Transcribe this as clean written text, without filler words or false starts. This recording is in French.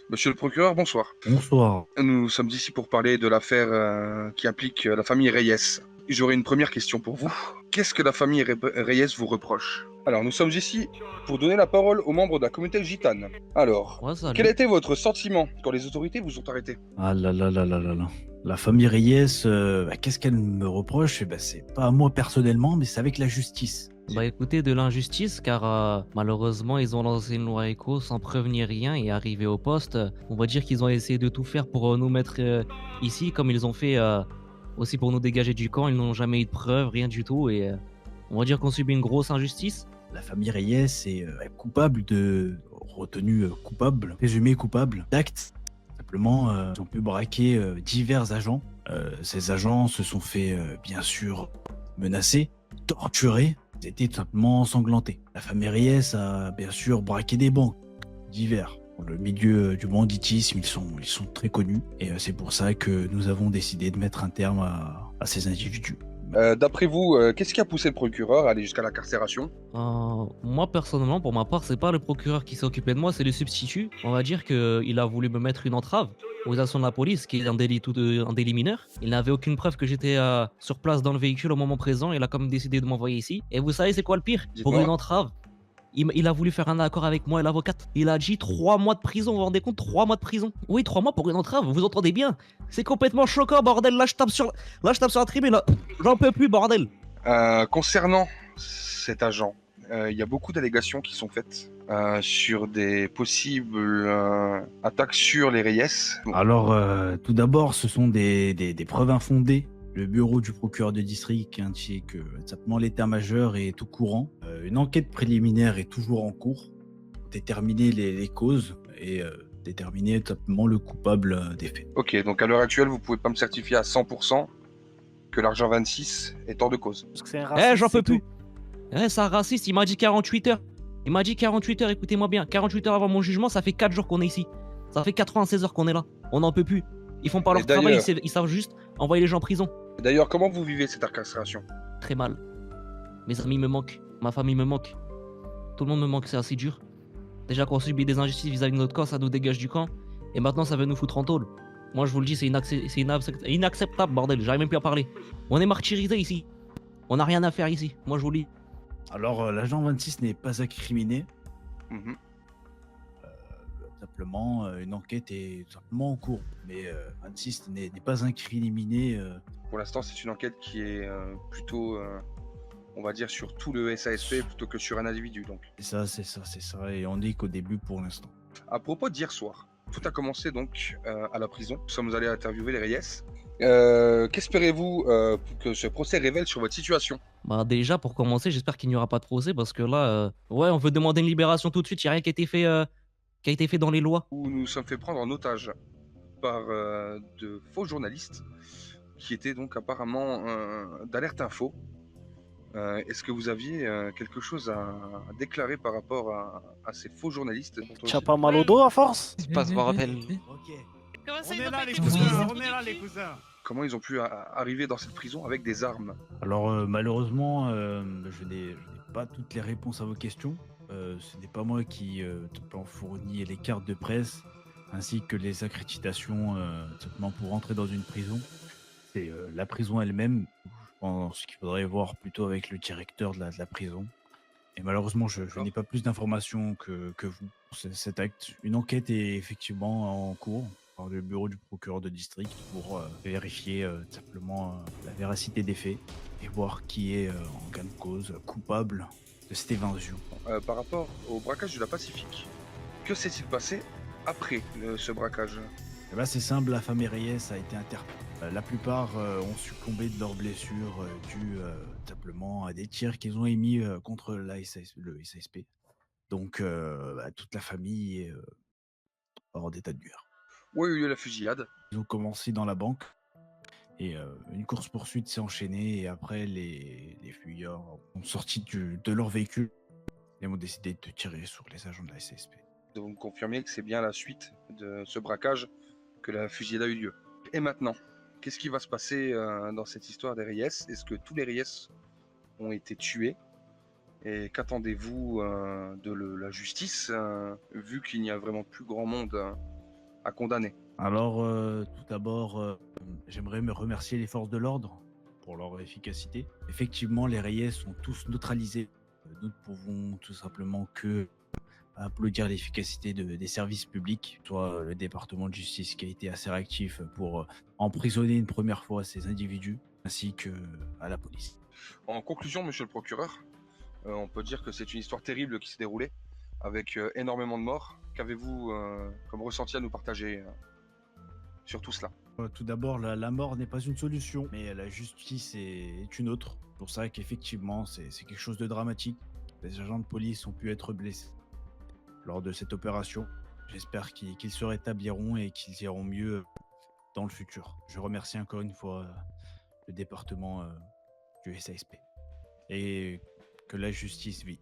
Monsieur le procureur, bonsoir. Bonsoir. Nous sommes ici pour parler de l'affaire qui implique la famille Reyes. J'aurais une première question pour vous. Qu'est-ce que la famille Reyes vous reproche? Alors, nous sommes ici pour donner la parole aux membres de la communauté gitane. Alors, Ouais, quel a salut. été votre sentiment quand les autorités vous ont arrêté? Ah là là là là là là. La famille Reyes, qu'est-ce qu'elle me reproche? C'est pas à moi personnellement, mais c'est avec la justice. Bah écoutez, de l'injustice, car malheureusement, ils ont lancé une loi éco sans prévenir rien et arrivé au poste. On va dire qu'ils ont essayé de tout faire pour nous mettre ici, comme ils ont fait aussi pour nous dégager du camp. Ils n'ont jamais eu de preuves, rien du tout. Et on va dire qu'on subit une grosse injustice. La famille Reyes est coupable retenu coupable, présumé coupable d'actes. Simplement, ils ont pu braquer divers agents. Ces agents se sont fait, bien sûr, menacer, torturer. Ils étaient tout simplement ensanglantés. La famille Reyes a, bien sûr, braqué des banques divers. Dans le milieu du banditisme, ils sont très connus. Et c'est pour ça que nous avons décidé de mettre un terme à ces individus. D'après vous, qu'est-ce qui a poussé le procureur à aller jusqu'à l'incarcération? Moi, personnellement, pour ma part, c'est pas le procureur qui s'est occupé de moi, c'est le substitut. On va dire qu'il a voulu me mettre une entrave aux actions de la police, qui est un délit, un délit mineur. Il n'avait aucune preuve que j'étais sur place dans le véhicule au moment présent. Il a quand même décidé de m'envoyer ici. Et vous savez, c'est quoi le pire? Pour Dites-moi. une entrave, il a voulu faire un accord avec moi et l'avocate. Il a dit 3 mois de prison, vous vous rendez compte? 3 mois de prison. Oui, 3 mois pour une entrave, vous entendez bien? C'est complètement choquant, bordel. Là, je tape sur la tribune. Là. J'en peux plus, bordel. Concernant cet agent, il y a beaucoup d'allégations qui sont faites sur des possibles attaques sur les Reyes. Alors, tout d'abord, ce sont des preuves infondées. Le bureau du procureur de district indique que simplement l'état-major est au courant. Une enquête préliminaire est toujours en cours pour déterminer les causes et déterminer tout simplement le coupable des faits. Ok, donc à l'heure actuelle, vous pouvez pas me certifier à 100% que l'argent 26 est hors de cause. Parce que c'est un raciste, J'en peux c'est plus. tout. C'est un raciste, il m'a dit 48 heures. Il m'a dit 48 heures, écoutez-moi bien. 48 heures avant mon jugement, ça fait 4 jours qu'on est ici. Ça fait 96 heures qu'on est là. On n'en peut plus. Ils font pas Et leur travail, d'ailleurs- ils savent juste envoyer les gens en prison. D'ailleurs, comment vous vivez cette incarcération? Très mal. Mes amis me manquent. Ma famille me manque. Tout le monde me manque, c'est assez dur. Déjà qu'on subit des injustices vis-à-vis de notre camp, ça nous dégage du camp. Et maintenant, ça veut nous foutre en tôle. Moi, je vous le dis, c'est inacceptable, bordel. J'arrive même plus à parler. On est martyrisés ici. On n'a rien à faire ici. Moi, je vous le dis. Alors, l'agent 26 n'est pas incriminé. Mhm. Simplement, une enquête est tout simplement en cours. Mais 26 n'est pas incriminé. Pour l'instant, c'est une enquête qui est plutôt, on va dire, sur tout le SASP plutôt que sur un individu. Donc, C'est ça. Et on dit qu'au début pour l'instant. à propos d'hier soir, tout a commencé donc à la prison. Nous sommes allés interviewer les Reyes. Qu'espérez-vous pour que ce procès révèle sur votre situation? Bah déjà pour commencer, j'espère qu'il n'y aura pas de procès parce que là, ouais, on veut demander une libération tout de suite. Il n'y a rien qui a été fait dans les lois. Où nous nous sommes fait prendre en otage par de faux journalistes qui étaient donc apparemment d'Alerte Info. Est-ce que vous aviez quelque chose à déclarer par rapport à ces faux journalistes? Tu as pas mal au dos à force? Se passe bordel. Ok. Comment ça, On ils est ont là pas les été cousins, pris? on est là les cousins. Comment ils ont pu arriver dans cette prison avec des armes? Alors malheureusement, je n'ai pas toutes les réponses à vos questions. Ce n'est pas moi qui en fournit les cartes de presse ainsi que les accréditations simplement pour entrer dans une prison. C'est la prison elle-même. Je pense qu'il faudrait voir plutôt avec le directeur de la prison. Et malheureusement, je n'ai pas plus d'informations que vous. Cet acte, une enquête est effectivement en cours par le bureau du procureur de district pour vérifier simplement la véracité des faits et voir qui est en gain de cause coupable de cette évasion. Par rapport au braquage de la Pacifique, que s'est-il passé après ce braquage? Eh ben, c'est simple, la famille Reyes a été interpellée. La plupart ont succombé de leurs blessures dues simplement à des tirs qu'ils ont émis contre le SASP. Donc toute la famille est hors d'état de nuire. Oui, il y a eu la fusillade. Ils ont commencé dans la banque et une course-poursuite s'est enchaînée et après les fuyards ont sorti de leur véhicule et ont décidé de tirer sur les agents de la SASP. Vous me confirmez que c'est bien la suite de ce braquage que la fusillade a eu lieu. Et maintenant, qu'est-ce qui va se passer dans cette histoire des Reyes? Est-ce que tous les Reyes ont été tués? Et qu'attendez-vous de la justice, vu qu'il n'y a vraiment plus grand monde à condamner. Alors, tout d'abord, j'aimerais me remercier les forces de l'ordre pour leur efficacité. Effectivement, les rayés sont tous neutralisés. Nous ne pouvons tout simplement que applaudir l'efficacité des services publics, soit le département de justice qui a été assez réactif pour emprisonner une première fois ces individus, ainsi que à la police. En conclusion, monsieur le procureur, on peut dire que c'est une histoire terrible qui s'est déroulée, avec énormément de morts. Qu'avez-vous comme ressenti à nous partager sur tout cela? Tout d'abord, la mort n'est pas une solution, mais la justice est une autre. C'est pour ça qu'effectivement, c'est quelque chose de dramatique. Les agents de police ont pu être blessés lors de cette opération. J'espère qu'ils se rétabliront et qu'ils iront mieux dans le futur. Je remercie encore une fois le département du SASP et que la justice vit.